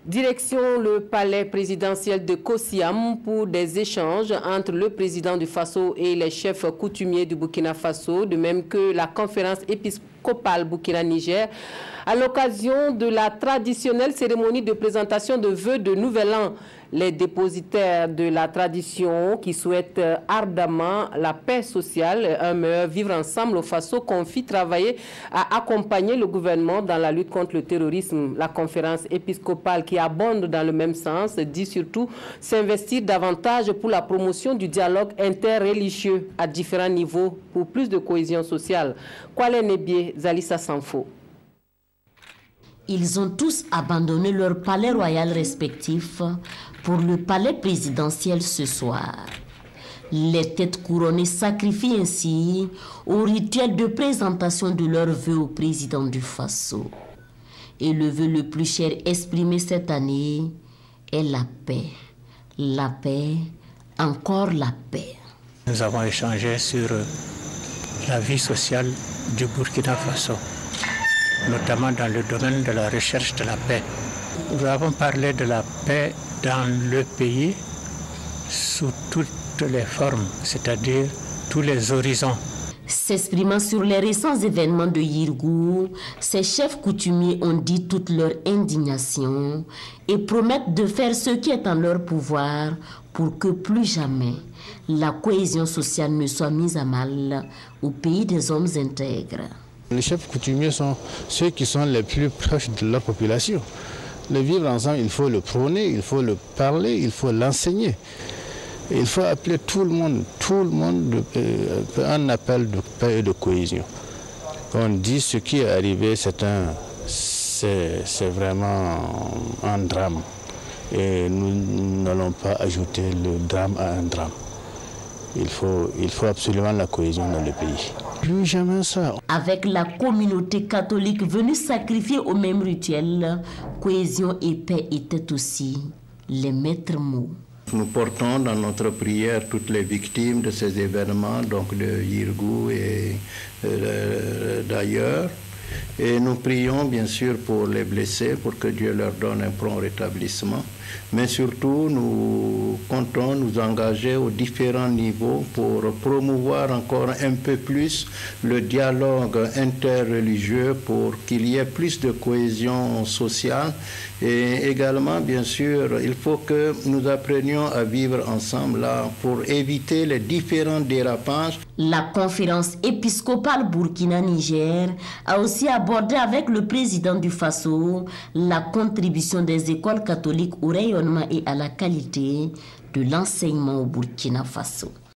Direction le palais présidentiel de Kosiam pour des échanges entre le président du Faso et les chefs coutumiers du Burkina Faso, de même que la conférence épiscopale Burkina-Niger, à l'occasion de la traditionnelle cérémonie de présentation de vœux de Nouvel An. Les dépositaires de la tradition qui souhaitent ardemment la paix sociale, un meilleur vivre ensemble au Faso, confient travailler à accompagner le gouvernement dans la lutte contre le terrorisme. La conférence épiscopale qui abonde dans le même sens dit surtout s'investir davantage pour la promotion du dialogue interreligieux à différents niveaux pour plus de cohésion sociale. Kwale Nebie, Zalissa Sanfo. Ils ont tous abandonné leur palais royal respectif pour le palais présidentiel ce soir. Les têtes couronnées sacrifient ainsi au rituel de présentation de leurs vœux au président du Faso. Et le vœu le plus cher exprimé cette année est la paix. La paix, encore la paix. Nous avons échangé sur la vie sociale du Burkina Faso, notamment dans le domaine de la recherche de la paix. Nous avons parlé de la paix dans le pays sous toutes les formes, c'est-à-dire tous les horizons. S'exprimant sur les récents événements de Yirgou, ces chefs coutumiers ont dit toute leur indignation et promettent de faire ce qui est en leur pouvoir pour que plus jamais la cohésion sociale ne soit mise à mal au pays des hommes intègres. Les chefs coutumiers sont ceux qui sont les plus proches de leur population. Le vivre ensemble, il faut le prôner, il faut le parler, il faut l'enseigner. Il faut appeler tout le monde un appel de paix et de cohésion. On dit ce qui est arrivé, c'est vraiment un drame. Et nous n'allons pas ajouter le drame à un drame. Il faut absolument la cohésion dans le pays. Plus jamais ça. Avec la communauté catholique venue sacrifier au même rituel, cohésion et paix étaient aussi les maîtres mots. Nous portons dans notre prière toutes les victimes de ces événements, donc de Yirgou et d'ailleurs. Et nous prions bien sûr pour les blessés, pour que Dieu leur donne un prompt rétablissement. Mais surtout, nous comptons nous engager aux différents niveaux pour promouvoir encore un peu plus le dialogue interreligieux pour qu'il y ait plus de cohésion sociale. Et également, bien sûr, il faut que nous apprenions à vivre ensemble là pour éviter les différents dérapages. La conférence épiscopale Burkina-Niger a aussi abordé avec le président du Faso la contribution des écoles catholiques au rayonnement et à la qualité de l'enseignement au Burkina Faso.